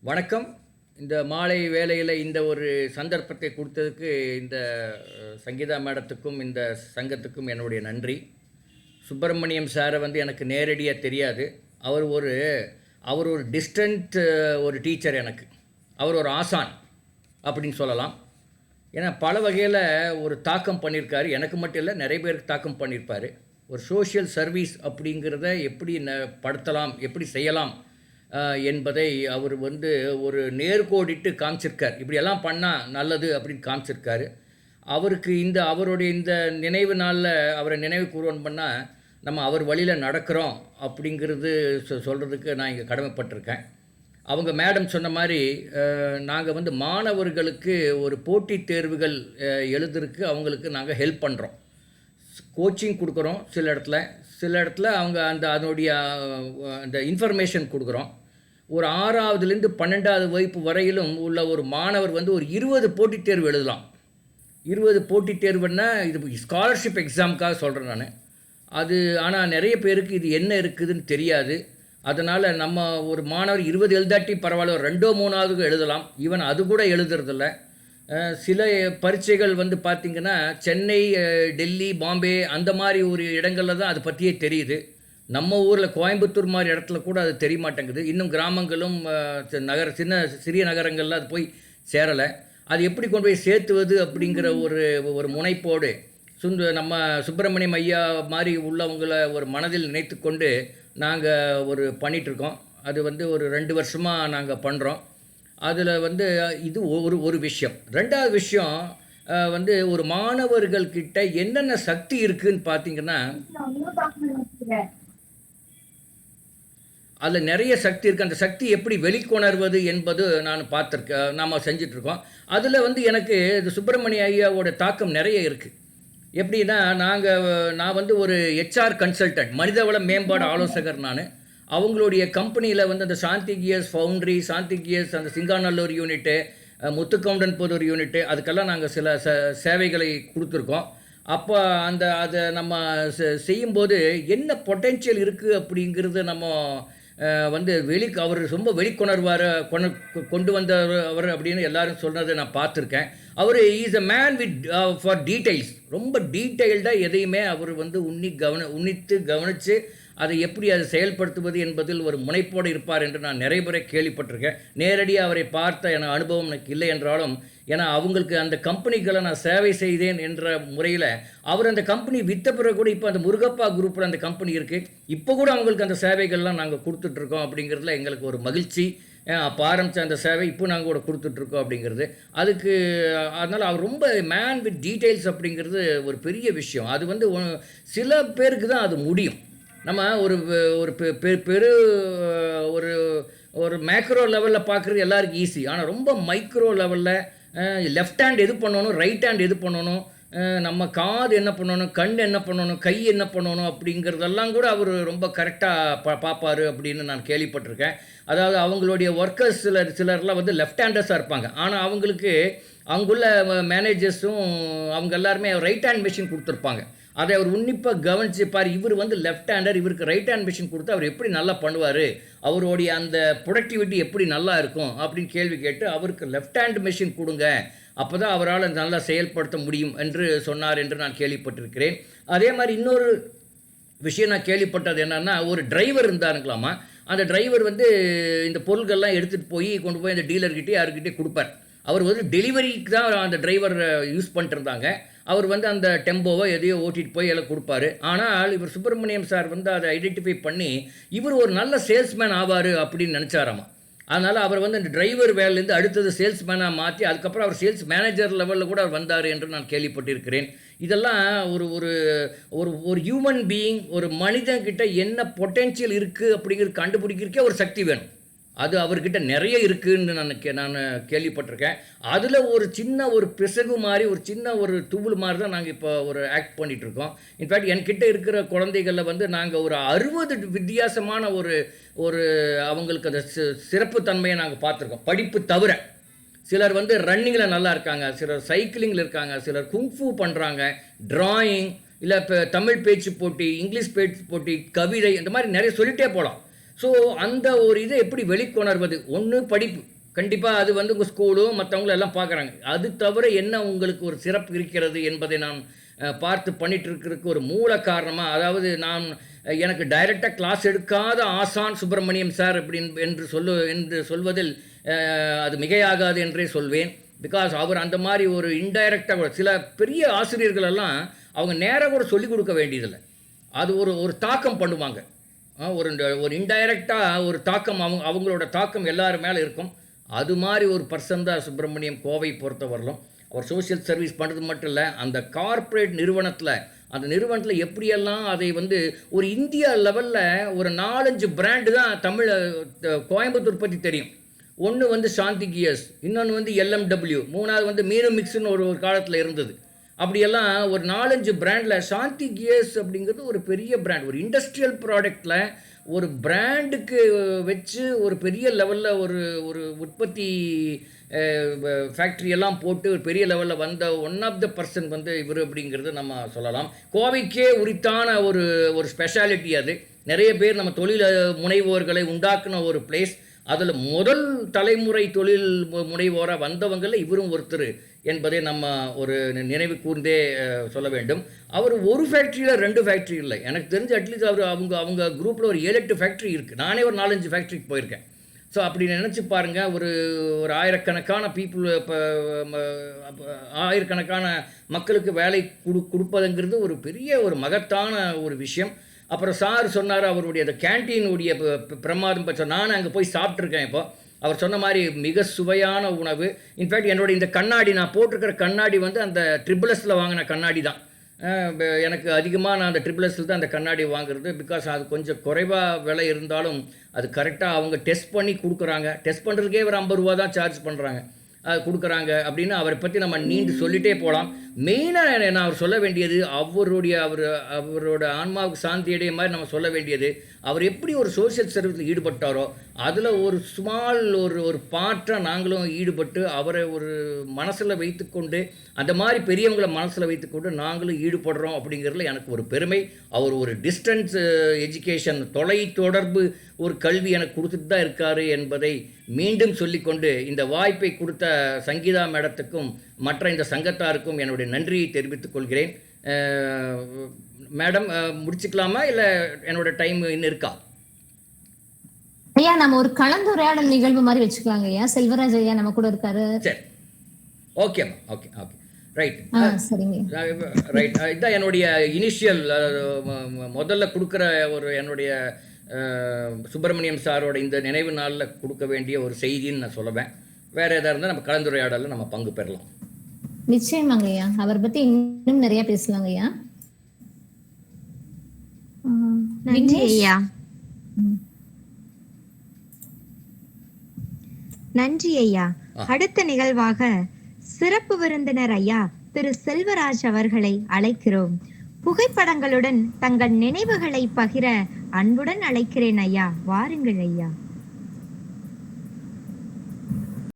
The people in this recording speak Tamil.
வணக்கம். இந்த மாலை வேளையில இந்த ஒரு சந்தர்ப்பத்தை குடுத்ததுக்கு இந்த சங்கீதா மேடத்துக்கும், இந்த சங்கத்துக்கும் என்னுடைய நன்றி. சுப்பிரமணியம் சார எனக்கு நேரடியா தெரியாது. அவர் ஒரு அவர் ஒரு டிஸ்டன்ட் ஒரு டீச்சர் எனக்கு. அவர் ஒரு ஆசான் அப்படின்னு சொல்லலாம். ஏன்னா பல வகையில ஒரு தாக்கம் பண்ணியிருக்காரு. எனக்கு மட்டும் இல்ல, நிறைய பேருக்கு தாக்கம் பண்ணியிருப்பாரு. ஒரு சோஷியல் சர்வீஸ் அப்படிங்கிறத எப்படி படுத்தலாம், எப்படி செய்யலாம் என்பதை அவர் ஒரு நேர்கோடிட்டு காமிச்சிருக்கார். இப்படியெல்லாம் பண்ணால் நல்லது அப்படின்னு காமிச்சிருக்காரு. அவருக்கு அவருடைய இந்த நினைவு நாளில் அவரை நினைவு கூர்வன் பண்ணால் நம்ம அவர் வழியில் நடக்கிறோம் அப்படிங்கிறது சொல்கிறதுக்கு நான் இங்கே கடமைப்பட்டிருக்கேன். அவங்க மேடம் சொன்ன மாதிரி நாங்கள் மாணவர்களுக்கு ஒரு போட்டித் தேர்வுகள் எழுதுறதுக்கு அவங்களுக்கு நாங்கள் ஹெல்ப் பண்ணுறோம். கோச்சிங் கொடுக்குறோம் சில இடத்துல அவங்க அதனுடைய அந்த இன்ஃபர்மேஷன் கொடுக்குறோம். ஒரு 6வதுலேருந்து 12வது வகுப்பு வரையிலும் உள்ள ஒரு மாணவர் ஒரு 20 போட்டித் தேர்வு எழுதலாம். 20 போட்டித் தேர்வுன்னா இது ஸ்காலர்ஷிப் எக்ஸாமுக்காக சொல்கிறேன் நான். அது ஆனால் நிறைய பேருக்கு இது என்ன இருக்குதுன்னு தெரியாது. அதனால் நம்ம ஒரு மாணவர் 20 எழுதாட்டி பரவாயில்ல, ஒரு 2ஓ 3வது எழுதலாம். ஈவன் அது கூட எழுதுறதில்ல. சில பரீட்சைகள் பார்த்திங்கன்னா சென்னை, டெல்லி, பாம்பே அந்த மாதிரி ஒரு இடங்களில் தான் அதை பற்றியே தெரியுது. நம்ம ஊரில் கோயம்புத்தூர் மாதிரி இடத்துல கூட அது தெரிய மாட்டேங்குது. இன்னும் கிராமங்களும் சிறிய நகரங்களில் அது போய் சேரலை. அது எப்படி கொண்டு போய் சேர்த்துவது அப்படிங்கிற ஒரு முனைப்போடு நம்ம சுப்பிரமணியம் ஐயா மாதிரி உள்ளவங்களை ஒரு மனதில் நினைத்து கொண்டு நாங்கள் பண்ணிகிட்ருக்கோம். அது ஒரு 2 வருஷமாக நாங்கள் பண்ணுறோம். அதில் இது ஒரு விஷயம். 2வது விஷயம் ஒரு மாணவர்கள்கிட்ட என்னென்ன சக்தி இருக்குதுன்னு பார்த்தீங்கன்னா, அதில் நிறைய சக்தி இருக்குது. அந்த சக்தி எப்படி வெளிக்கொணர்வது என்பது நாம் செஞ்சிட்ருக்கோம். அதில் எனக்கு இது சுப்பிரமணிய ஐயாவோட தாக்கம் நிறைய இருக்குது. எப்படின்னா நான் ஒரு ஹெச்ஆர் கன்சல்டன்ட், மனிதவள மேம்பாடு ஆலோசகர். அவங்களுடைய கம்பெனியில் அந்த சாந்தி கியர்ஸ் ஃபவுண்ட்ரி, சாந்தி கியர்ஸ் அந்த சிங்காநல்லூர் யூனிட்டு, முத்துக்கவுண்டன் புதூர் யூனிட்டு, அதுக்கெல்லாம் நாங்கள் சில சேவைகளை கொடுத்துருக்கோம். அப்போ அதை நம்ம செய்யும்போது என்ன பொட்டென்ஷியல் இருக்குது அப்படிங்கிறது நம்ம அவர் ரொம்ப வெளிக்கொணர்வார், கொண்டு வந்தவர் அப்படின்னு எல்லாரும் சொன்னதை நான் பார்த்துருக்கேன். அவர் is a man with for details. ரொம்ப டீட்டெயில்டாக எதையுமே அவர் உன்னித்து கவனித்து அதை எப்படி அதை செயல்படுத்துவது என்பதில் ஒரு முனைப்போடு இருப்பார் என்று நான் நிறைய முறை கேள்விப்பட்டிருக்கேன். நேரடியாக அவரை பார்த்த என அனுபவம் எனக்கு இல்லை என்றாலும், ஏன்னா அவங்களுக்கு அந்த கம்பெனிகளை நான் சேவை செய்தேன் என்ற முறையில் அவர் அந்த கம்பெனி விற்ற பிறகு கூட இப்போ அந்த முருகப்பா குரூப்பில் அந்த கம்பெனி இருக்குது. இப்போ கூட அவங்களுக்கு அந்த சேவைகள்லாம் நாங்கள் கொடுத்துட்ருக்கோம். அப்படிங்கிறதுல எங்களுக்கு ஒரு மகிழ்ச்சி. அப்போ ஆரம்பித்த அந்த சேவை இப்போ நாங்கள் கூட கொடுத்துட்ருக்கோம் அப்படிங்கிறது. அதனால் அவர் ரொம்ப மேன் வித் டீட்டெயில்ஸ் அப்படிங்கிறது ஒரு பெரிய விஷயம். அது சில பேருக்கு தான் அது முடியும். நம்ம ஒரு ஒரு மேக்ரோ லெவலில் பார்க்குறது எல்லாருக்கும் ஈஸி. ஆனால் ரொம்ப மைக்ரோ லெவலில் லெஃப்ட் ஹேண்ட் எது பண்ணணும், ரைட் ஹேண்ட் எது பண்ணணும், நம்ம காது என்ன பண்ணணும், கண் என்ன பண்ணணும், கை என்ன பண்ணணும் அப்படிங்கிறதெல்லாம் கூட அவர் ரொம்ப கரெக்டாக பார்ப்பார் அப்படின்னு நான் கேள்விப்பட்டிருக்கேன். அதாவது அவங்களுடைய ஒர்க்கர்ஸ் சிலர்லாம் லெஃப்ட் ஹேண்டர்ஸாக இருப்பாங்க. ஆனால் அவங்களுக்கு அங்குள்ள மேனேஜர்ஸும் அவங்க எல்லாருமே ரைட் ஹேண்ட் மிஷின் கொடுத்துருப்பாங்க. அதை அவர் உன்னிப்பாக கவனிச்சுப்பார். இவர் லெஃப்ட் ஹேண்டர், இவருக்கு ரைட் ஹேண்ட் மிஷின் கொடுத்து அவர் எப்படி நல்லா பண்ணுவார், அவருடைய அந்த ப்ரொடக்டிவிட்டி எப்படி நல்லா இருக்கும் அப்படின்னு கேள்வி கேட்டு அவருக்கு லெஃப்ட் ஹேண்ட் மிஷின் கொடுங்க, அப்போ தான் அவரால் நல்லா செயல்படுத்த முடியும் என்று சொன்னார் என்று நான் கேள்விப்பட்டிருக்கிறேன். அதே மாதிரி இன்னொரு விஷயம் நான் கேள்விப்பட்டது என்னென்னா, ஒரு டிரைவர் இருந்தாருங்களாமா. அந்த டிரைவர் இந்த பொருட்கள்லாம் எடுத்துகிட்டு கொண்டு போய் அந்த டீலர்கிட்டே யாருக்கிட்டே கொடுப்பார். அவர் டெலிவரிக்கு தான் அந்த டிரைவர் யூஸ் பண்ணிட்டு இருந்தாங்க. அவர் அந்த டெம்போவோ எதையோ ஓட்டிகிட்டு போய் எல்லாம் கொடுப்பாரு. ஆனால் இவர் சுப்பிரமணியம் சார் அதை ஐடென்டிஃபை பண்ணி இவர் ஒரு நல்ல சேல்ஸ்மேன் ஆவார் அப்படின்னு நினச்சாராமா. அதனால் அவர் அந்த டிரைவர் வேலையிலேருந்து அடுத்தது சேல்ஸ்மேனாக மாற்றி அதுக்கப்புறம் அவர் சேல்ஸ் மேனேஜர் லெவலில் கூட அவர் வந்தார் என்று நான் கேள்விப்பட்டிருக்கிறேன். இதெல்லாம் ஒரு ஒரு ஒரு ஹியூமன் பீயிங், ஒரு மனிதன்கிட்ட என்ன பொட்டென்ஷியல் இருக்குது அப்படிங்கிறது கண்டுபிடிக்கிறதுக்கே ஒரு சக்தி வேணும். அது அவர்கிட்ட நிறைய இருக்குதுன்னு நான் கேள்விப்பட்டிருக்கேன். அதில் ஒரு சின்ன ஒரு பிசகு மாதிரி, ஒரு சின்ன ஒரு தூள் மாதிரி தான் நாங்கள் இப்போ ஒரு ஆக்ட் பண்ணிகிட்ருக்கோம். இன்ஃபேக்ட் என்கிட்ட இருக்கிற குழந்தைகளில் நாங்கள் ஒரு 60 வித்தியாசமான ஒரு அவங்களுக்கு அந்த சிறப்பு தன்மையை நாங்கள் பார்த்துருக்கோம். படிப்பு தவிர சிலர் ரன்னிங்கில் நல்லா இருக்காங்க, சிலர் சைக்கிளிங்கில் இருக்காங்க, சிலர் குங்ஃபூ பண்ணுறாங்க, ட்ராயிங், இல்லை இப்போ தமிழ் பேச்சு போட்டி, இங்கிலீஷ் பேச்சு போட்டி, கவிதை, இந்த மாதிரி நிறைய சொல்லிகிட்டே போகலாம். ஸோ அந்த ஒரு இதை எப்படி வெளிக்கொணர்வது? ஒன்று படிப்பு, கண்டிப்பாக அது வந்து உங்கள் ஸ்கூலும் மற்றவங்களும் எல்லாம் பார்க்குறாங்க. அது தவிர என்ன உங்களுக்கு ஒரு சிறப்பு இருக்கிறது என்பதை நான் பார்த்து பண்ணிட்டு இருக்கிறதுக்கு ஒரு மூல காரணமாக, அதாவது நான் எனக்கு டைரெக்டாக கிளாஸ் எடுக்காத ஆசான் சுப்பிரமணியம் சார் என்று சொல்வதில் அது மிகையாகாது என்றே சொல்வேன். பிகாஸ் அவர் அந்த மாதிரி ஒரு இன்டைரக்டாக கூட சில பெரிய ஆசிரியர்கள் எல்லாம் அவங்க நேராக கூட சொல்லிக் கொடுக்க வேண்டியதில்லை. அது ஒரு தாக்கம் பண்ணுவாங்க. ஒரு இன்டைரக்டாக ஒரு தாக்கம் அவங்களோட தாக்கம் எல்லாரும் மேலே இருக்கும். அது மாதிரி ஒரு பர்சன் தான் சுப்பிரமணியம். கோவை பொறுத்த வரலும் அவர் சோஷியல் சர்வீஸ் பண்ணுறது மட்டும் இல்லை, அந்த கார்ப்பரேட் நிறுவனத்தில் எப்படியெல்லாம் அதை வந்து ஒரு இந்தியா லெவலில் ஒரு 4-5 பிராண்டு தான் கோயம்புத்தூர் பற்றி தெரியும். ஒன்று வந்து சாந்தி கியர்ஸ், இன்னொன்று வந்து LMW, மூணாவது வந்து மீனு மிக்ஸ்னு ஒரு காலத்தில் இருந்தது. அப்படியெல்லாம் ஒரு 4-5 பிராண்டில் சாந்தி கியர்ஸ் அப்படிங்கிறது ஒரு பெரிய பிராண்ட். ஒரு இண்டஸ்ட்ரியல் ப்ராடக்டில் ஒரு பிராண்டுக்கு வச்சு ஒரு பெரிய லெவலில் ஒரு உற்பத்தி ஃபேக்ட்ரியெல்லாம் போட்டு ஒரு பெரிய லெவலில் வந்த ஒன் ஆஃப் த பர்சன் வந்து இவர் அப்படிங்கிறது நம்ம சொல்லலாம். கோவைக்கே உரித்தான ஒரு ஸ்பெஷாலிட்டி அது. நிறைய பேர் நம்ம தொழில் முனைவோர்களை உண்டாக்குன ஒரு பிளேஸ். அதில் முதல் தலைமுறை தொழில் முனைவோராக வந்தவங்களில் இவரும் ஒருத்தர் என்பதை நம்ம ஒரு நினைவு கூர்ந்தே சொல்ல வேண்டும். அவர் ஒரு ஃபேக்ட்ரியில் 2 ஃபேக்ட்ரி இல்லை, எனக்கு தெரிஞ்சு அட்லீஸ்ட் அவங்க குரூப்பில் ஒரு 7-8 ஃபேக்ட்ரி இருக்குது. நானே ஒரு 4-5 ஃபேக்ட்ரிக்கு போயிருக்கேன். ஸோ அப்படி நினச்சி பாருங்கள், ஒரு ஆயிரக்கணக்கான பீப்புள், இப்போ ஆயிரக்கணக்கான மக்களுக்கு வேலை கொடுப்பதுங்கிறது ஒரு பெரிய ஒரு மகத்தான ஒரு விஷயம். அப்புறம் சார் சொன்னார் அவருடைய அந்த கேன்டீனுடைய பிரமாதம் பற்றி. நானும் அங்கே போய் சாப்பிட்ருக்கேன். இப்போ அவர் சொன்ன மாதிரி மிக சுவையான உணவு. இன்ஃபேக்ட் என்னுடைய இந்த கண்ணாடி, நான் போட்டிருக்கிற கண்ணாடி வந்து அந்த ட்ரிபிள்எஸில் வாங்கின கண்ணாடி தான். எனக்கு அதிகமாக நான் அந்த ட்ரிபிள்எஸில் தான் அந்த கண்ணாடி வாங்குறது. பிகாஸ் அது கொஞ்சம் குறைவாக விலை இருந்தாலும் அது கரெக்டாக அவங்க டெஸ்ட் பண்ணி கொடுக்குறாங்க. டெஸ்ட் பண்ணுறதுக்கே ஒரு 50 ரூபா தான் சார்ஜ் பண்ணுறாங்க, அது கொடுக்குறாங்க. அப்படின்னு அவரை பற்றி நம்ம நீண்டு சொல்லிகிட்டே போகலாம். மெயினாக நான் அவர் சொல்ல வேண்டியது, அவரோட ஆன்மாவுக்கு சாந்தியடைய மாதிரி நம்ம சொல்ல வேண்டியது, அவர் எப்படி ஒரு சோஷியல் சர்வீஸில் ஈடுபட்டாரோ அதில் ஒரு ஸ்மால் ஒரு பாற்றாக நாங்களும் ஈடுபட்டு அவரை ஒரு மனசில் வைத்துக்கொண்டு, அந்த மாதிரி பெரியவங்களை மனசில் வைத்துக்கொண்டு நாங்களும் ஈடுபடுறோம் அப்படிங்கிறதுல எனக்கு ஒரு பெருமை. அவர் ஒரு டிஸ்டன்ஸ் எஜுகேஷன், தொலை தொடர்பு ஒரு கல்வி எனக்கு கொடுத்துட்டு தான் இருக்கார் என்பதை மீண்டும் சொல்லிக்கொண்டு, இந்த வாய்ப்பை கொடுத்த சங்கீதா மேடத்துக்கும் மற்ற இந்த சங்கத்தாருக்கும் என்னுடைய நன்றியை தெரிவித்துக் கொள்கிறேன். மேடம், முடிச்சுக்கலாமா இல்லை என்னோட டைம் இன்னும் இருக்கா? ஐயா, நம்ம ஒரு கலந்துரையாடல் நிகழ்வு மாதிரி வச்சுக்கலாங்க ஐயா. செல்வராஜ் ஐயா நம்ம கூட இருக்காரு. சரி, ஓகேம்மா. Okay right. சரிங்க ரைட். இதுதான் என்னுடைய இனிஷியல் முதல்ல கொடுக்குற என்னுடைய சுப்பிரமணியம் சாரோட இந்த நினைவு நாளில் கொடுக்க வேண்டிய ஒரு செய்தின்னு நான் சொல்லுவேன். வேறு எதாவது இருந்தால் நம்ம கலந்துரையாடலில் நம்ம பங்கு பெறலாம். நிச்சயமாங்க ஐயா, அவரை பற்றி இன்னும் நிறைய பேசலாங்க ஐயா. நன்றி ஐயா. நன்றி ஐயா. அடுத்த நிகழ்வாக சிறப்பு விருந்தினர் ஐயா திரு செல்வராஜ் அவர்களை அழைக்கிறோம். புகைப்படங்களுடன் தங்கள் நினைவுகளை பகிர அன்புடன் அழைக்கிறேன் ஐயா. வாருங்கள் ஐயா.